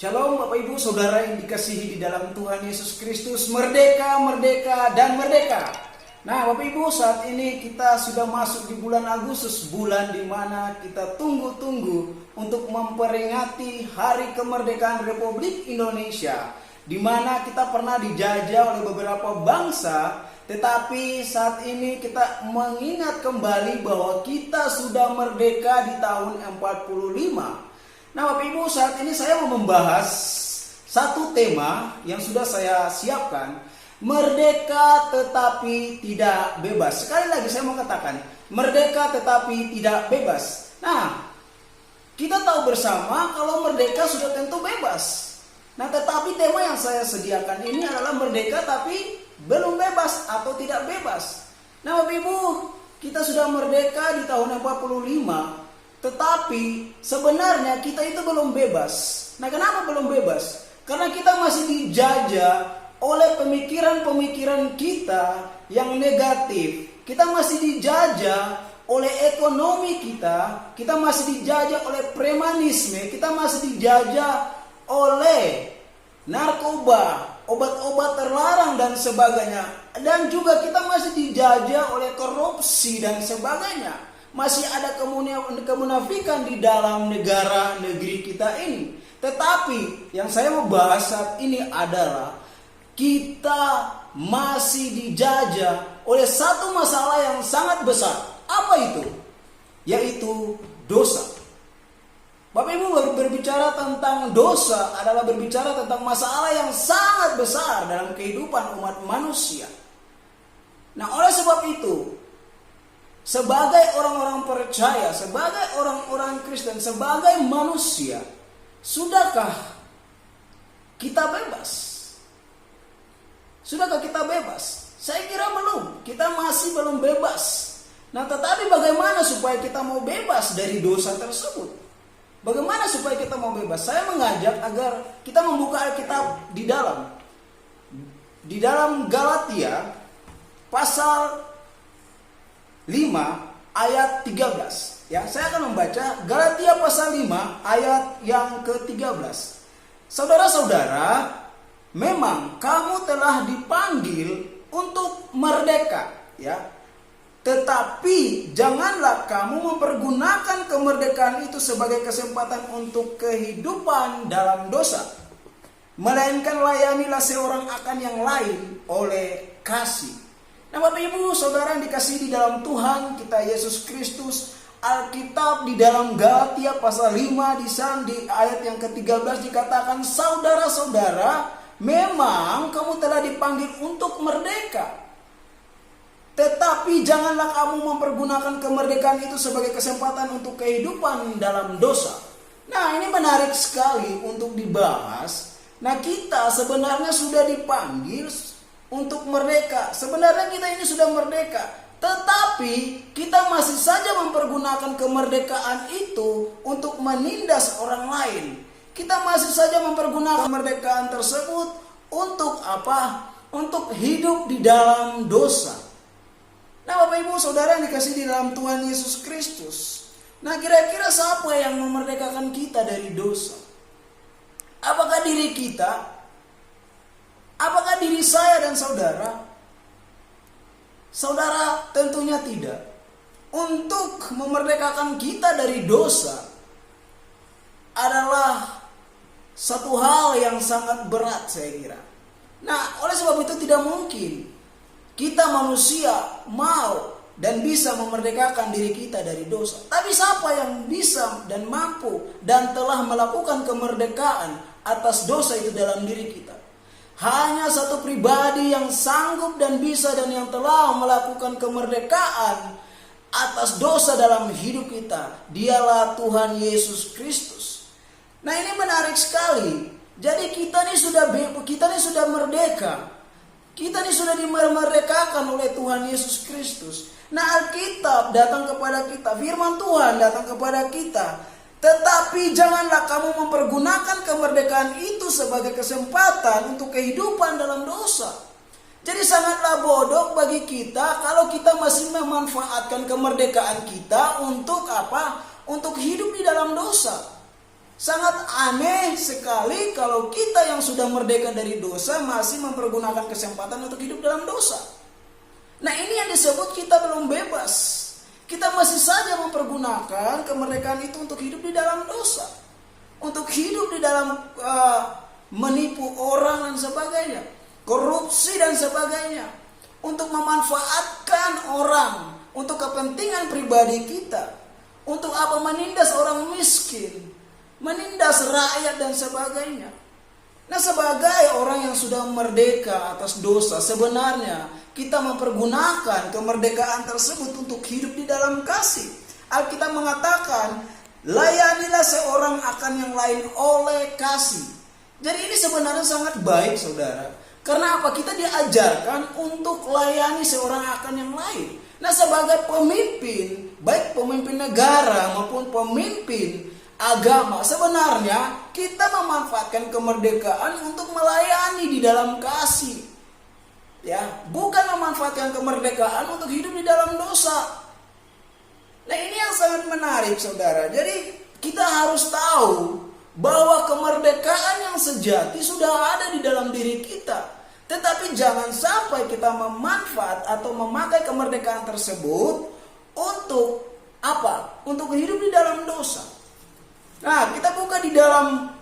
Shalom Bapak Ibu Saudara yang dikasihi di dalam Tuhan Yesus Kristus. Merdeka, merdeka, dan merdeka. Nah Bapak Ibu, saat ini kita sudah masuk di bulan Agustus, bulan di mana kita tunggu-tunggu untuk memperingati Hari Kemerdekaan Republik Indonesia, di mana kita pernah dijajah oleh beberapa bangsa, tetapi saat ini kita mengingat kembali bahwa kita sudah merdeka di tahun 45. Nah Bapak Ibu, saat ini saya mau membahas satu tema yang sudah saya siapkan. Merdeka tetapi tidak bebas. Sekali lagi saya mau katakan, merdeka tetapi tidak bebas. Nah, kita tahu bersama kalau merdeka sudah tentu bebas. Nah tetapi tema yang saya sediakan ini adalah merdeka tapi belum bebas atau tidak bebas. Nah Bapak Ibu, kita sudah merdeka di tahun 45. Tetapi sebenarnya kita itu belum bebas. Nah kenapa belum bebas? Karena kita masih dijajah oleh pemikiran-pemikiran kita yang negatif. Kita masih dijajah oleh ekonomi kita. Kita masih dijajah oleh premanisme. Kita masih dijajah oleh narkoba, obat-obat terlarang dan sebagainya. Dan juga kita masih dijajah oleh korupsi dan sebagainya. Masih ada kemunafikan di dalam negara-negeri kita ini. Tetapi yang saya mau bahas saat ini adalah kita masih dijajah oleh satu masalah yang sangat besar. Apa itu? Yaitu dosa. Bapak Ibu berbicara tentang dosa adalah berbicara tentang masalah yang sangat besar dalam kehidupan umat manusia. Nah oleh sebab itu, sebagai orang-orang percaya, sebagai orang-orang Kristen, sebagai manusia, sudahkah kita bebas? Sudahkah kita bebas? Saya kira belum. Kita masih belum bebas. Nah, tetapi bagaimana supaya kita mau bebas dari dosa tersebut? Bagaimana supaya kita mau bebas? Saya mengajak agar kita membuka Alkitab di dalam Galatia pasal 5 ayat 13. Ya, saya akan membaca Galatia pasal 5 ayat yang ke-13. Saudara-saudara, memang kamu telah dipanggil untuk merdeka, ya. Tetapi janganlah kamu mempergunakan kemerdekaan itu sebagai kesempatan untuk kehidupan dalam dosa. Melainkan layanilah seorang akan yang lain oleh kasih. Nah Bapak Ibu Saudara yang dikasihi di dalam Tuhan kita Yesus Kristus, Alkitab di dalam Galatia pasal 5 di ayat yang ke-13 dikatakan, saudara-saudara, memang kamu telah dipanggil untuk merdeka. Tetapi janganlah kamu mempergunakan kemerdekaan itu sebagai kesempatan untuk kehidupan dalam dosa. Nah ini menarik sekali untuk dibahas. Nah kita sebenarnya sudah dipanggil untuk merdeka. Sebenarnya kita ini sudah merdeka, tetapi kita masih saja mempergunakan kemerdekaan itu untuk menindas orang lain. Kita masih saja mempergunakan kemerdekaan tersebut untuk apa? Untuk hidup di dalam dosa. Nah Bapak Ibu Saudara yang dikasihi di dalam Tuhan Yesus Kristus. Nah kira-kira siapa yang memerdekakan kita dari dosa? Apakah diri kita? Apakah diri saya dan saudara? Saudara tentunya tidak. Untuk memerdekakan kita dari dosa adalah satu hal yang sangat berat saya kira. Nah oleh sebab itu tidak mungkin kita manusia mau dan bisa memerdekakan diri kita dari dosa. Tapi siapa yang bisa dan mampu dan telah melakukan kemerdekaan atas dosa itu dalam diri kita? Hanya satu pribadi yang sanggup dan bisa dan yang telah melakukan kemerdekaan atas dosa dalam hidup kita. Dialah Tuhan Yesus Kristus. Nah ini menarik sekali. Jadi kita ini sudah merdeka. Kita ini sudah dimerdekakan oleh Tuhan Yesus Kristus. Nah Alkitab datang kepada kita. Firman Tuhan datang kepada kita. Tetapi janganlah kamu mempergunakan kemerdekaan itu sebagai kesempatan untuk kehidupan dalam dosa. Jadi sangatlah bodoh bagi kita kalau kita masih memanfaatkan kemerdekaan kita untuk apa? Untuk hidup di dalam dosa. Sangat aneh sekali kalau kita yang sudah merdeka dari dosa masih mempergunakan kesempatan untuk hidup dalam dosa. Nah, ini yang disebut kita belum bebas. Kita masih saja mempergunakan kemerdekaan itu untuk hidup di dalam dosa. Untuk hidup di dalam menipu orang dan sebagainya. Korupsi dan sebagainya. Untuk memanfaatkan orang. Untuk kepentingan pribadi kita. Untuk apa? Menindas orang miskin. Menindas rakyat dan sebagainya. Nah, sebagai orang yang sudah merdeka atas dosa, sebenarnya kita mempergunakan kemerdekaan tersebut untuk hidup di dalam kasih. Alkitab mengatakan, layanilah seorang akan yang lain oleh kasih. Jadi ini sebenarnya sangat baik, saudara. Karena apa? Kita diajarkan untuk layani seorang akan yang lain. Nah, sebagai pemimpin, baik pemimpin negara maupun pemimpin agama, sebenarnya kita memanfaatkan kemerdekaan untuk melayani di dalam kasih. Ya, bukan memanfaatkan kemerdekaan untuk hidup di dalam dosa. Nah, ini yang sangat menarik, saudara. Jadi kita harus tahu bahwa kemerdekaan yang sejati sudah ada di dalam diri kita. Tetapi jangan sampai kita memanfaat atau memakai kemerdekaan tersebut untuk apa? Untuk hidup di dalam dosa. Nah, kita buka di dalam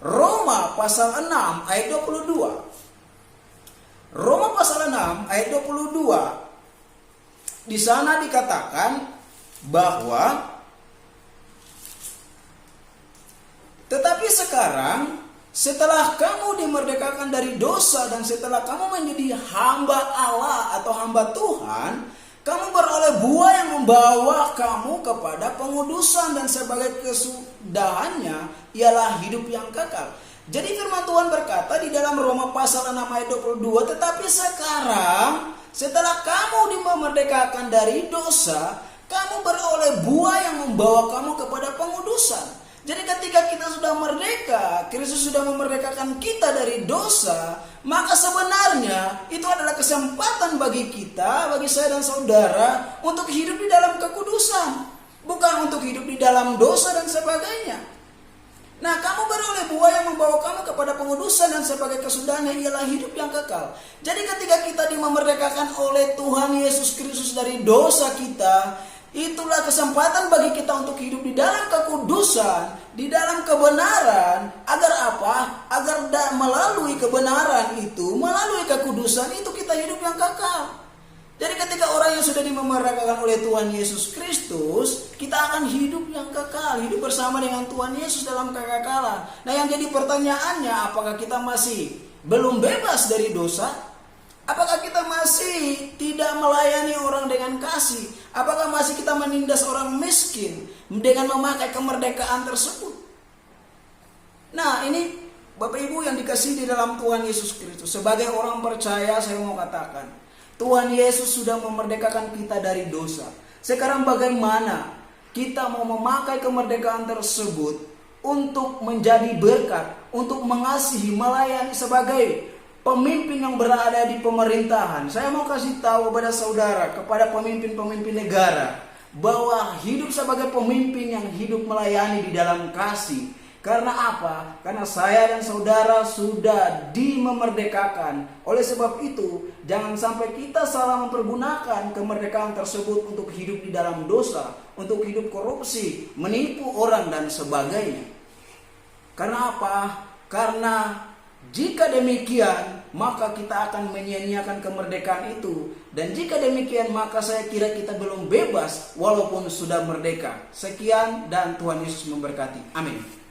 Roma pasal 6 ayat 22. Roma pasal 6 ayat 22. Di sana dikatakan bahwa tetapi sekarang setelah kamu dimerdekakan dari dosa dan setelah kamu menjadi hamba Allah atau hamba Tuhan, kamu beroleh buah yang membawa kamu kepada pengudusan dan sebagai kesudahannya ialah hidup yang kekal. Jadi firman Tuhan berkata di dalam Roma pasal 6 ayat 22, tetapi sekarang setelah kamu dimerdekakan dari dosa, kamu beroleh buah yang membawa kamu kepada pengudusan. Jadi ketika kita sudah merdeka, Kristus sudah memerdekakan kita dari dosa, maka sebenarnya itu adalah kesempatan bagi kita, bagi saya dan saudara untuk hidup di dalam kekudusan, bukan untuk hidup di dalam dosa dan sebagainya. Nah, kamu beroleh buah yang membawa kamu kepada pengudusan dan sebagai kesudahannya ialah hidup yang kekal. Jadi ketika kita dimerdekakan oleh Tuhan Yesus Kristus dari dosa kita, itulah kesempatan bagi kita untuk hidup di dalam kekudusan, di dalam kebenaran. Agar apa? Agar melalui kebenaran itu, melalui kekudusan itu kita hidup yang kekal. Jadi ketika orang yang sudah dimerdekakan oleh Tuhan Yesus Kristus, kita akan hidup yang kekal, hidup bersama dengan Tuhan Yesus dalam kekekalan. Nah, yang jadi pertanyaannya, apakah kita masih belum bebas dari dosa? Apakah kita masih tidak melayani orang dengan kasih? Apakah masih kita menindas orang miskin dengan memakai kemerdekaan tersebut? Nah, ini Bapak Ibu yang dikasihi di dalam Tuhan Yesus Kristus. Sebagai orang percaya, saya mau katakan, Tuhan Yesus sudah memerdekakan kita dari dosa. Sekarang bagaimana kita mau memakai kemerdekaan tersebut untuk menjadi berkat, untuk mengasihi, melayani sebagai pemimpin yang berada di pemerintahan. Saya mau kasih tahu kepada saudara, kepada pemimpin-pemimpin negara, bahwa hidup sebagai pemimpin yang hidup melayani di dalam kasih. Karena apa? Karena saya dan saudara sudah dimerdekakan. Oleh sebab itu, jangan sampai kita salah mempergunakan kemerdekaan tersebut untuk hidup di dalam dosa, untuk hidup korupsi, menipu orang dan sebagainya. Karena apa? Karena jika demikian, maka kita akan menyia-nyiakan kemerdekaan itu. Dan jika demikian, maka saya kira kita belum bebas walaupun sudah merdeka. Sekian dan Tuhan Yesus memberkati. Amin.